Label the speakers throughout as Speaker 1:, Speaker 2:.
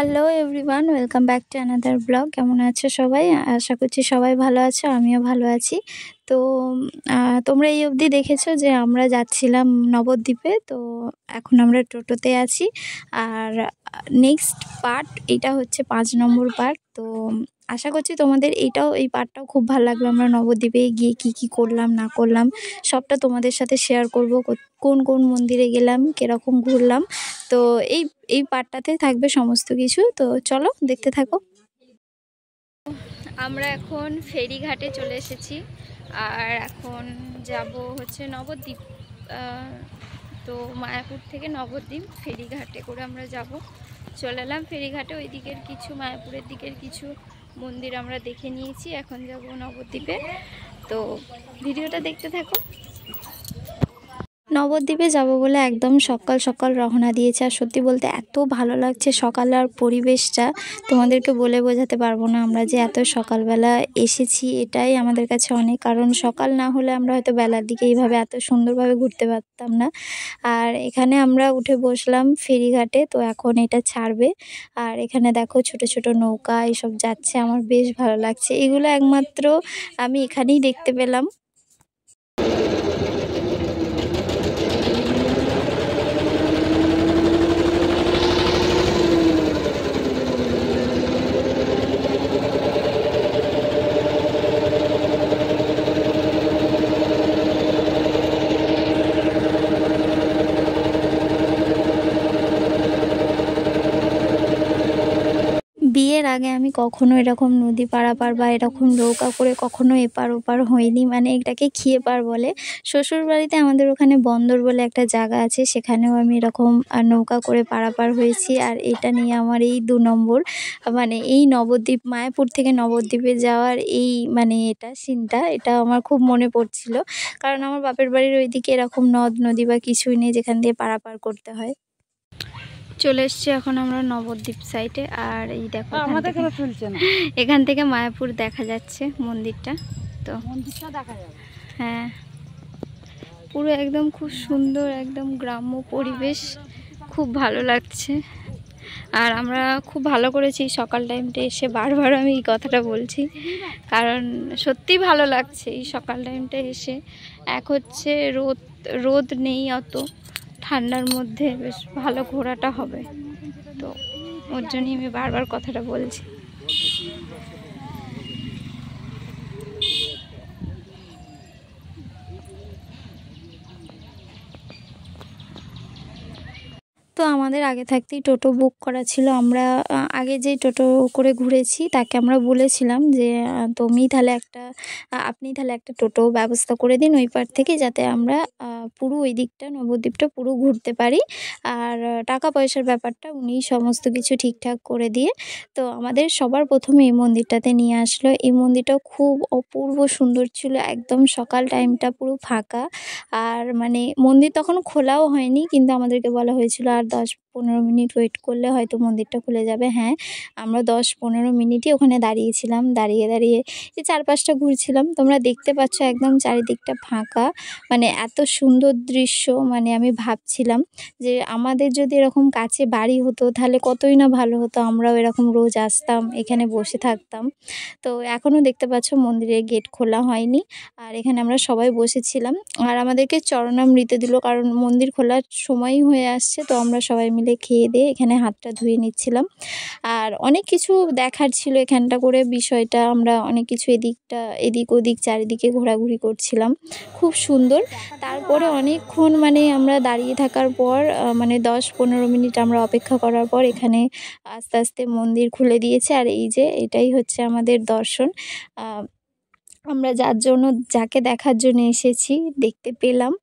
Speaker 1: Hello everyone, welcome back to another blog. কেমন আছো সবাই? আশা করছি সবাই ভালো আছো, আমিও ভালো আছি। তো তোমরা এই অবধি দেখেছো যে আমরা যাচ্ছিলাম নবদ্বীপে। তো এখন আমরা টোটোতে আছি। আর নেক্সট পার্ট এটা হচ্ছে 5 নম্বর পার্ট। তো আশা করছি তোমাদের এই পার্টটাও খুব ভালো লাগলো। আমরা নবদ্বীপে গিয়ে কি করলাম না করলাম সবটা তোমাদের সাথে শেয়ার করব। কোন কোন মন্দিরে গেলাম, কীরকম ঘুরলাম। তো এই পার্টটাতে থাকবে সমস্ত কিছু। তো চলো দেখতে থাকো। আমরা এখন ফেরিঘাটে চলে এসেছি আর এখন যাব হচ্ছে নবদ্বীপ। তো মায়াপুর থেকে নবদ্বীপ ফেরিঘাটে করে আমরা যাব। চলে এলাম ফেরিঘাটে। ওই দিকের কিছু মায়াপুরের দিকের কিছু মন্দির আমরা দেখে নিয়েছি, এখন যাব নবদ্বীপে। তো ভিডিওটা দেখতে থাকো। নবদ্বীপে যাব বলে একদম সকাল সকাল রওনা দিয়েছে। আর সত্যি বলতে এত ভালো লাগছে সকালের পরিবেশটা, তোমাদেরকে বলে বোঝাতে পারবো না। আমরা যে এত সকালবেলা এসেছি এটাই আমাদের কাছে অনেক, কারণ সকাল না হলে আমরা হয়তো বেলার দিকে এইভাবে এত সুন্দরভাবে ঘুরতে পারতাম না। আর এখানে আমরা উঠে বসলাম ফেরিঘাটে। তো এখন এটা ছাড়বে আর এখানে দেখো ছোট ছোট নৌকা এসব যাচ্ছে, আমার বেশ ভালো লাগছে। এগুলো একমাত্র আমি এখানেই দেখতে পেলাম। বিয়ের আগে আমি কখনো এরকম নদী পারাপার বা এরকম নৌকা করে কখনো এপার ওপার হইনি, মানে এটাকে খেয়েপার বলে। শ্বশুরবাড়িতে আমাদের ওখানে বন্দর বলে একটা জায়গা আছে, সেখানেও আমি এরকম নৌকা করে পারাপার হয়েছি। আর এটা নিয়ে আমার এই 2 নম্বর, মানে এই নবদ্বীপ মায়াপুর থেকে নবদ্বীপে যাওয়ার এই মানে এটা সিনটা, এটা আমার খুব মনে পড়ছিল। কারণ আমার বাপের বাড়ির ওইদিকে এরকম নদ নদী বা কিছুই নেই যেখান দিয়ে পারাপার করতে হয়। চলে এসছি এখন আমরা নবদ্বীপ সাইডে। আর এই দেখো এখান থেকে মায়াপুর দেখা যাচ্ছে মন্দিরটা। তো মন্দিরটা দেখা যাবে, হ্যাঁ, পুরো একদম খুব সুন্দর, একদম গ্রাম্য পরিবেশ, খুব ভালো লাগছে। আর আমরা খুব ভালো করেছি সকাল টাইমটা এসে, বারবার আমি এই কথাটা বলছি, কারণ সত্যি ভালো লাগছে এই সকাল টাইমটা এসে। এক হচ্ছে রোদ নেই অত, ঠান্ডার মধ্যে বেশ ভালো ঘোরাটা হবে। তো ওর জন্যই আমি বারবার কথাটা বলছি। তো আমাদের আগে থাকতেই টোটো বুক করা ছিল। আমরা আগে যে টোটো করে ঘুরেছি তাকে আমরা বলেছিলাম যে আপনি তাহলে একটা টোটো ব্যবস্থা করে দিন ওই পার থেকে, যাতে আমরা পুরো ওই দিকটা নবদ্বীপটা পুরো ঘুরতে পারি। আর টাকা পয়সার ব্যাপারটা উনি সমস্ত কিছু ঠিকঠাক করে দিয়ে তো আমাদের সবার প্রথমে এই মন্দিরটাতে নিয়ে আসলো। এই মন্দিরটাও খুব অপূর্ব সুন্দর ছিল, একদম সকাল টাইমটা পুরো ফাঁকা। আর মানে মন্দির তখন খোলাও হয়নি, কিন্তু আমাদেরকে বলা হয়েছিল আর 10-15 মিনিট ওয়েট করলে হয়তো মন্দিরটা খুলে যাবে। হ্যাঁ, আমরা 10-15 মিনিটই ওখানে দাঁড়িয়েছিলাম। দাঁড়িয়ে এই চারপাশটা ঘুরছিলাম। তোমরা দেখতে পাচ্ছ একদম চারিদিকটা ফাঁকা, মানে এত সুন্দর দৃশ্য। মানে আমি ভাবছিলাম যে আমাদের যদি এরকম কাছে বাড়ি হতো তাহলে কতই না ভালো হতো, আমরাও এরকম রোজ আসতাম, এখানে বসে থাকতাম। তো এখনও দেখতে পাচ্ছ মন্দিরের গেট খোলা হয়নি। আর এখানে আমরা সবাই বসেছিলাম আর আমাদেরকে চরণামৃত দিল, কারণ মন্দির খোলার সময়ই হয়ে আসছে। তো আমরা সবাই মিলে খেয়ে দিয়ে এখানে হাতটা ধুয়ে নিচ্ছিলাম। আর অনেক কিছু দেখার ছিল এখানটা করে বিষয়টা, আমরা অনেক কিছু এদিক ওদিক চারিদিকে ঘোরাঘুরি করছিলাম, খুব সুন্দর। তারপরে অনেকক্ষণ মানে আমরা দাঁড়িয়ে থাকার পর মানে 10-15 মিনিট আমরা অপেক্ষা করার পর এখানে আস্তে আস্তে মন্দির খুলে দিয়েছে। আর এই যে এটাই হচ্ছে আমাদের দর্শন। আমরা যাকে দেখার জন্য এসেছি দেখতে পেলাম।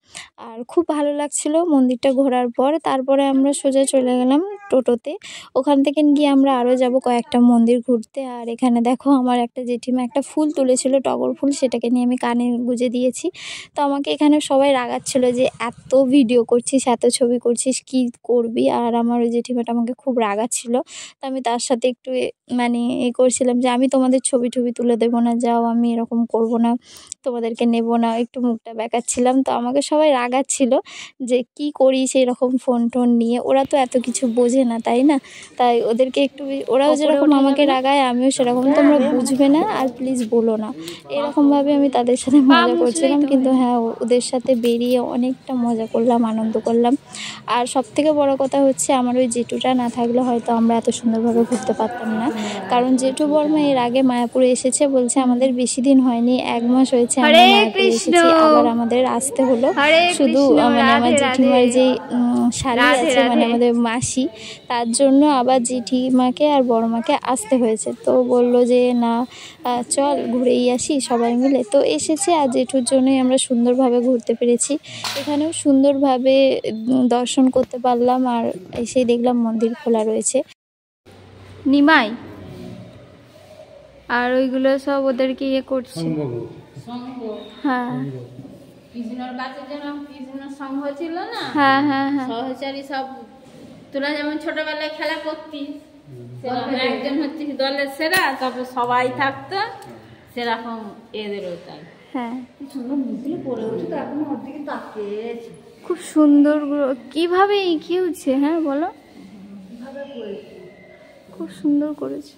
Speaker 1: আর খুব ভালো লাগছিল মন্দিরটা ঘোরার পর। তারপরে আমরা সোজা চলে গেলাম টোটোতে। ওখান থেকে গিয়ে আমরা আরও যাব কয়েকটা মন্দির ঘুরতে। আর এখানে দেখো আমার একটা জেঠিমা একটা ফুল তুলেছিল, টগর ফুল, সেটাকে নিয়ে আমি কানে গুঁজে দিয়েছি। তো আমাকে এখানে সবাই রাগাচ্ছিল যে এত ভিডিও করছিস, এত ছবি করছিস, কি করবি। আর আমার ওই জেঠিমাটা আমাকে খুব রাগাচ্ছিল। তো আমি তার সাথে একটু মানে করছিলাম যে আমি তোমাদের ছবি টবি তুলে দেবো না, যাও আমি এরকম করব না, তোমাদেরকে নেব না, একটু মুখটা বেঁকাচ্ছিলাম। তো আমাকে সবাই রাগাচ্ছিল যে কি করিস এরকম ফোন টোন নিয়ে, ওরা তো এত কিছু বোঝে না তাই না, তাই ওদেরকে একটু ওরাও যেরকম আমাকে রাগায় আমিও সেরকম, তোমরা বুঝবে না আর প্লিজ বলো না, এরকমভাবে আমি তাদের সাথে মজা করছিলাম। কিন্তু হ্যাঁ, ওদের সাথে বেরিয়ে অনেকটা মজা করলাম, আনন্দ করলাম। আর সবথেকে বড় কথা হচ্ছে আমার ওই জেঠুটা না থাকলে হয়তো আমরা এত সুন্দরভাবে ঘুরতে পারতাম না। কারণ জেঠু বর্মা এর আগে মায়াপুরে এসেছে, বলছে আমাদের বেশি দিন হয়নি, 1 মাস হয়েছে আমরা মায়াপুরে এসেছি, আবার আমাদের আসতে হলো। শুধু মানে আমার জেঠিমার যেই শালি আছে মানে আমাদের মাসি, তার জন্য আবার জেঠিমাকে আর বড়মাকে আসতে হয়েছে। তো বললো যে না চল ঘুরেই আসি সবাই মিলে, তো এসেছে। আর জেঠুর জন্যই আমরা সুন্দরভাবে ঘুরতে পেরেছি, এখানেও সুন্দরভাবে দর্শন করতে পারলাম। আর এসে দেখলাম মন্দির খোলা রয়েছে। নিমাই আর ওইগুলো সব ওদেরকে ইয়ে করছে। হ্যাঁ
Speaker 2: কৃষ্ণর কাছে যেন কৃষ্ণর সংঘ ছিল না,
Speaker 1: হ্যাঁ হ্যাঁ হ্যাঁ,
Speaker 2: সহচারী সব। তোরা যেমন ছোটবেলায় খেলা করতিস, একজন হচ্ছে দলের সেরা, তারপর সবাই থাকতো, সেরকম এদেরও তাই।
Speaker 1: হ্যাঁ
Speaker 2: সুন্দর মুখগুলো পড়ে উঠে, তো এখন ওর দিকে তাকিয়ে
Speaker 1: খুব সুন্দর কিভাবে এঁকেছে। হ্যাঁ বলো, খুব সুন্দর করেছে।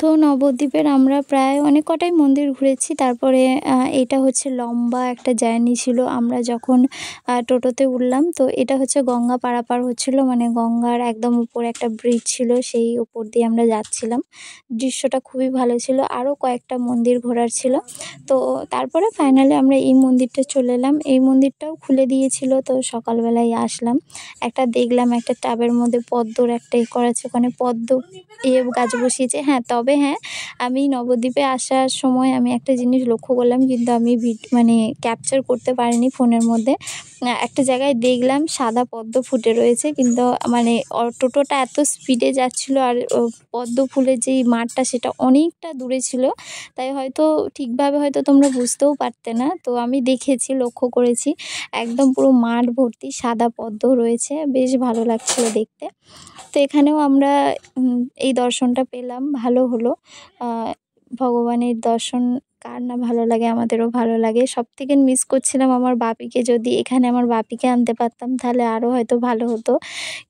Speaker 1: তো নবদ্বীপের আমরা প্রায় অনেক কটাই মন্দির ঘুরেছি। তারপরে এটা হচ্ছে লম্বা একটা জার্নি ছিল। আমরা যখন টোটোতে উঠলাম, তো এটা হচ্ছে গঙ্গা পারাপার হচ্ছিল, মানে গঙ্গার একদম উপরে একটা ব্রিজ ছিল, সেই উপর দিয়ে আমরা যাচ্ছিলাম। দৃশ্যটা খুবই ভালো ছিল, আরও কয়েকটা মন্দির ঘোরার ছিল। তো তারপরে ফাইনালি আমরা এই মন্দিরটা চলে এলাম, এই মন্দিরটাও খুলে দিয়েছিল। তো সকালবেলায় আসলাম, একটা দেখলাম একটা টাবের মধ্যে পদ্মর একটা করা আছে, ওখানে পদ্ম গাছ বসিয়েছে। হ্যাঁ তবে হ্যাঁ, আমি নবদ্বীপে আসার সময় আমি একটা জিনিস লক্ষ্য করলাম, কিন্তু আমি মানে ক্যাপচার করতে পারিনি ফোনের মধ্যে। একটা জায়গায় দেখলাম সাদা পদ্ম ফুটে রয়েছে, কিন্তু মানে টোটোটা এত স্পিডে যাচ্ছিলো, আর পদ্ম ফুলের যেই মাঠটা সেটা অনেকটা দূরে ছিল, তাই হয়তো ঠিকভাবে হয়তো তোমরা বুঝতেও পারতে না। তো আমি দেখেছি, লক্ষ্য করেছি, একদম পুরো মাঠ ভর্তি সাদা পদ্ম রয়েছে, বেশ ভালো লাগছিলো দেখতে। তো এখানেও আমরা এই দর্শনটা পেলাম, ভালো হলো। ভগবানের দর্শন কার না ভালো লাগে, আমাদেরও ভালো লাগে। সবথেকে মিস করছিলাম আমার বাপিকে, যদি এখানে আমার বাপিকে আনতে পারতাম তাহলে আরও হয়তো ভালো হতো।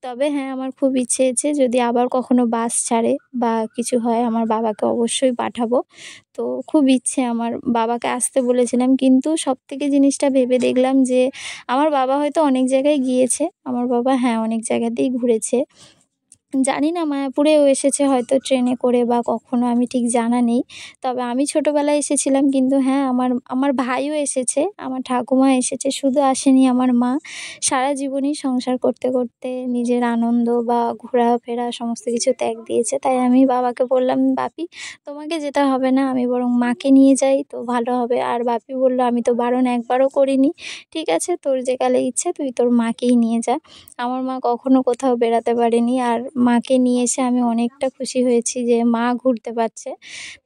Speaker 1: তবে হ্যাঁ, আমার খুব ইচ্ছে আছে যদি আবার কখনো বাস ছাড়ে বা কিছু হয় আমার বাবাকে অবশ্যই পাঠাবো। তো খুব ইচ্ছে আমার, বাবাকে আসতে বলেছিলাম, কিন্তু সবথেকে জিনিসটা ভেবে দেখলাম যে আমার বাবা হয়তো অনেক জায়গায় গিয়েছে, আমার বাবা হ্যাঁ অনেক জায়গাতেই ঘুরেছে, জানি না মায়াপুরেও এসেছে হয়তো ট্রেনে করে বা কখনো, আমি ঠিক জানা নেই। তবে আমি ছোটোবেলায় এসেছিলাম, কিন্তু হ্যাঁ আমার আমার ভাইও এসেছে, আমার ঠাকুমা এসেছে, শুধু আসেনি আমার মা। সারা জীবনই সংসার করতে করতে নিজের আনন্দ বা ঘোরাফেরা সমস্ত কিছু ত্যাগ দিয়েছে। তাই আমি বাবাকে বললাম, বাপি তোমাকে যেতে হবে না, আমি বরং মাকে নিয়ে যাই তো ভালো হবে। আর বাপি বলল, আমি তো বারণ একবারও করিনি, ঠিক আছে তোর যে কালে ইচ্ছে তুই তোর মাকেই নিয়ে যা। আমার মা কখনো কোথাও বেড়াতে পারেনি, আর মাকে নিয়ে এসে আমি অনেকটা খুশি হয়েছি যে মা ঘুরতে পারছে।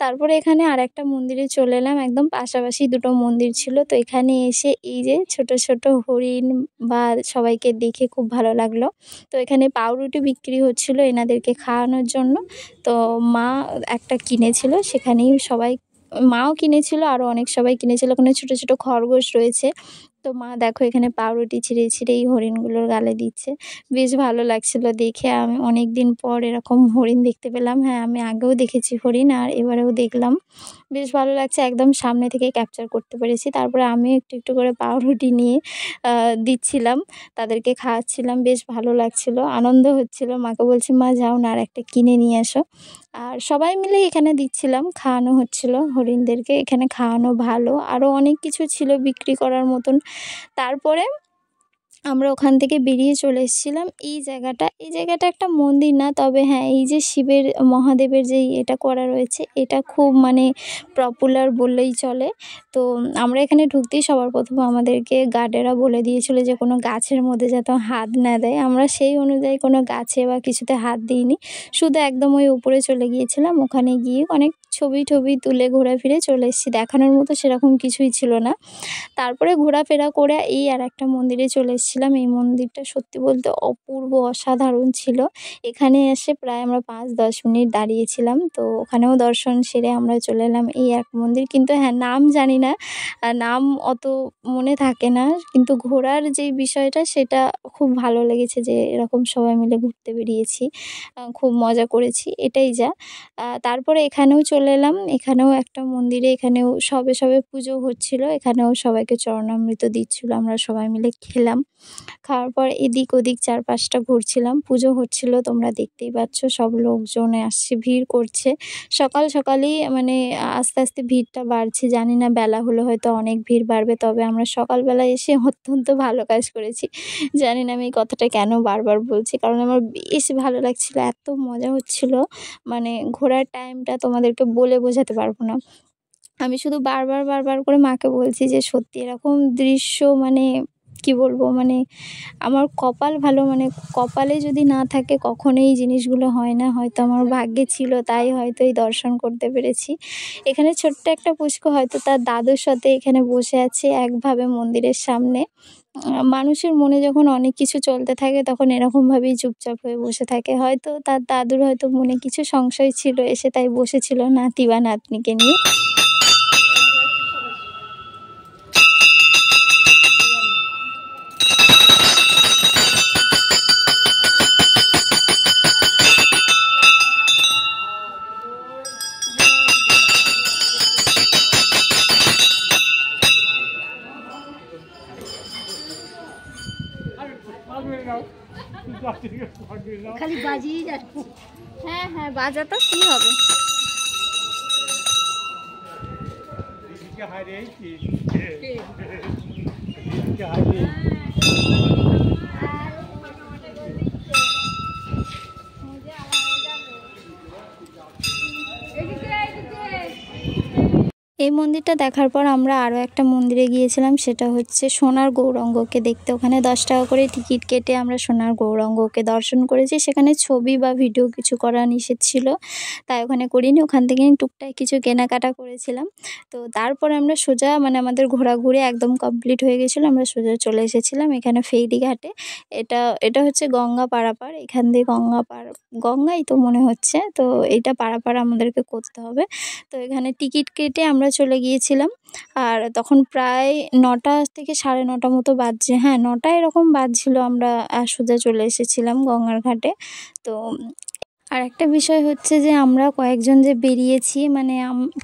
Speaker 1: তারপরে এখানে আরেকটা মন্দিরে চলে এলাম, একদম পাশাপাশি দুটো মন্দির ছিল। তো এখানে এসে এই যে ছোট ছোট হরিণ বা সবাইকে দেখে খুব ভালো লাগলো। তো এখানে পাউরুটি বিক্রি হচ্ছিল এনাদেরকে খাওয়ানোর জন্য। তো মা একটা কিনেছিল, সেখানেই সবাই, মাও কিনেছিল, আরও অনেক সবাই কিনেছিল। ওখানে ছোট ছোট খরগোশ রয়েছে। তো মা দেখো এখানে পাউরুটি ছিঁড়ে ছিঁড়ে এই হরিণগুলোর গালে দিচ্ছে, বেশ ভালো লাগছিল দেখে। আমি অনেক দিন পর এরকম হরিণ দেখতে পেলাম। হ্যাঁ আমি আগেও দেখেছি হরিণ, আর এবারেও দেখলাম, বেশ ভালো লাগছে, একদম সামনে থেকে ক্যাপচার করতে পেরেছি। তারপরে আমি একটু একটু করে পাউরুটি নিয়ে দিচ্ছিলাম, তাদেরকে খাওয়াচ্ছিলাম, বেশ ভালো লাগছিল, আনন্দ হচ্ছিল। মাকে বলছি, মা যাও না আর একটা কিনে নিয়ে আসো। আর সবাই মিলে এখানে দিচ্ছিলাম, খাওয়ানো হচ্ছিল হরিণদেরকে, এখানে খাওয়ানো ভালো, আরও অনেক কিছু ছিল বিক্রি করার মতন। তারপরে আমরা ওখান থেকে বেরিয়ে চলে এসেছিলাম এই জায়গাটা একটা মন্দির না, তবে হ্যাঁ এই যে শিবের মহাদেবের যেই এটা করা রয়েছে এটা খুব মানে পপুলার বললেই চলে। তো আমরা এখানে ঢুকতেই সবার প্রথমে আমাদেরকে গার্ডেরা বলে দিয়েছিল যে কোনো গাছের মধ্যে যাতে হাত না দেয়। আমরা সেই অনুযায়ী কোনো গাছে বা কিছুতে হাত দিইনি, শুধু একদম ওই উপরে চলে গিয়েছিলাম। ওখানে গিয়ে অনেক ছবি টবি তুলে ঘোরা ফিরে চলে এসেছি, দেখানোর মতো সেরকম কিছুই ছিল না। তারপরে ঘোরাফেরা করে এই আর একটা মন্দিরে চলে এসেছিলাম। এই মন্দিরটা সত্যি বলতে অপূর্ব অসাধারণ ছিল। এখানে এসে প্রায় আমরা 5-10 মিনিট দাঁড়িয়েছিলাম। তো ওখানেও দর্শন সেরে আমরা চলে এলাম এই এক মন্দির, কিন্তু হ্যাঁ নাম জানি না, নাম অত মনে থাকে না, কিন্তু ঘোরার যেই বিষয়টা সেটা খুব ভালো লেগেছে যে এরকম সবাই মিলে ঘুরতে বেরিয়েছি, খুব মজা করেছি, এটাই যা। তারপরে এখানেও চলে এলাম, এখানেও একটা মন্দিরে, এখানেও সবে সবে পুজো হচ্ছিল, এখানেও সবাইকে চরণামৃত দিচ্ছিলো, আমরা সবাই মিলে খেলাম। খাওয়ার পর এদিক ওদিক 4-5টা ঘুরছিলাম, পুজো হচ্ছিল, তোমরা দেখতেই পাচ্ছ সব লোকজন আসছে, ভিড় করছে। সকাল সকালই মানে আস্তে আস্তে ভিড়টা বাড়ছে, জানি না বেলা হলে হয়তো অনেক ভিড় বাড়বে, তবে আমরা সকালবেলা এসে অত্যন্ত ভালো কাজ করেছি। জানি না আমি এই কথাটা কেন বারবার বলছি, কারণ আমার বেশ ভালো লাগছিল, এত মজা হচ্ছিল, মানে ঘোরার টাইমটা তোমাদেরকে বলে বোঝাতে পারবো না। আমি শুধু বারবার করে মাকে বলছি যে সত্যি এরকম দৃশ্য মানে কি বলবো, মানে আমার কপাল ভালো, মানে কপালে যদি না থাকে কখনোই এই জিনিসগুলো হয় না, হয়তো আমার ভাগ্যে ছিল তাই হয়তো এই দর্শন করতে পেরেছি। এখানে ছোট্ট একটা পুচকু হয়তো তার দাদুর সাথে এখানে বসে আছে একভাবে মন্দিরের সামনে। মানুষের মনে যখন অনেক কিছু চলতে থাকে তখন এরকমভাবেই চুপচাপ হয়ে বসে থাকে, হয়তো তার দাদুর হয়তো মনে কিছু সংশয় ছিল, এসে তাই বসেছিল নাতি বা নাতনিকে নিয়ে।
Speaker 2: খালি বাজিয়ে যাচ্ছে।
Speaker 1: হ্যাঁ হ্যাঁ বাজা তো কি হবে। এই মন্দিরটা দেখার পর আমরা আরও একটা মন্দিরে গিয়েছিলাম, সেটা হচ্ছে সোনার গৌরাঙ্গকে দেখতে। ওখানে 10 টাকা করে টিকিট কেটে আমরা সোনার গৌরাঙ্গকে দর্শন করেছি। সেখানে ছবি বা ভিডিও কিছু করা নিষেধ ছিল, তাই ওখানে করিনি। ওখান থেকে টুকটাক কিছু কেনাকাটা করেছিলাম। তো তারপরে আমরা সোজা মানে আমাদের ঘোরাঘুরি একদম কমপ্লিট হয়ে গেছিলো, আমরা সোজা চলে এসেছিলাম এখানে ফেরি ঘাটে। এটা হচ্ছে গঙ্গা পারাপার, এখান দিয়ে গঙ্গাই তো মনে হচ্ছে, তো এইটা পারাপার আমাদেরকে করতে হবে। তো এখানে টিকিট কেটে আমরা চলে গিয়েছিলাম, আর তখন প্রায় 9টা থেকে 9:30 মতো বাজছে, হ্যাঁ 9টা এরকম বাজছিল। আমরা সোজা চলে এসেছিলাম গঙ্গার ঘাটে। তো আর একটা বিষয় হচ্ছে যে আমরা কয়েকজন যে বেরিয়েছি, মানে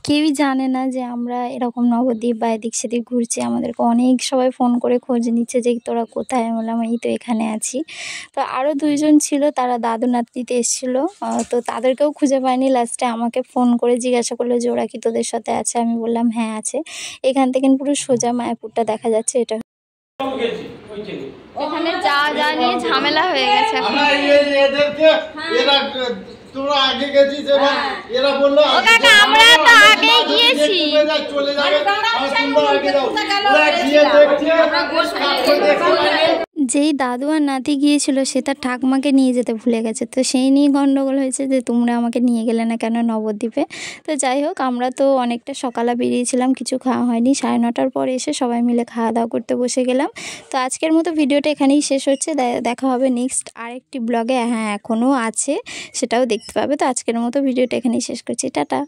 Speaker 1: কেউই জানে না যে আমরা এরকম নবদ্বীপ বা এদিক সেদিক ঘুরছি। আমাদেরকে অনেক সবাই ফোন করে খোঁজ নিচ্ছে যে তোরা কোথায়, আমি বললাম এই তো এখানে আছি। তো আরও 2জন ছিল, তারা দাদু নাতনিতে এসেছিলো, তো তাদেরকেও খুঁজে পাইনি। লাস্টে আমাকে ফোন করে জিজ্ঞাসা করলো যে ওরা কি তোদের সাথে আছে, আমি বললাম হ্যাঁ আছে। এখান থেকে পুরো সোজা মায়াপুরটা দেখা যাচ্ছে। এটা এখানে যা নিয়ে ঝামেলা হয়ে গেছে।
Speaker 3: তোমরা আগে গেছিস, এবার এরা বললো
Speaker 1: আমরা তো আগে গিয়েছি,
Speaker 3: চলে যাবে, তোমরা আগে যাও। ওরা গিয়ে দেখছে
Speaker 1: যেই দাদু আর নাতি গিয়েছিল সে তার ঠাকমাকে নিয়ে যেতে ভুলে গেছে, তো সেই নিয়ে গন্ডগোল হয়েছে যে তোমরা আমাকে নিয়ে গেলে না কেন নবদ্বীপে। তো যাই হোক, আমরা তো অনেকটা সকালে বেরিয়েছিলাম, কিছু খাওয়া হয়নি। 9:30টার পরে এসে সবাই মিলে খাওয়া দাওয়া করতে বসে গেলাম। তো আজকের মতো ভিডিওটা এখানেই শেষ হচ্ছে, দেখা হবে নেক্সট আরেকটি ব্লগে। হ্যাঁ এখনও আছে, সেটাও দেখতে পাবে। তো আজকের মতো ভিডিওটা এখানেই শেষ করছি, টাটা।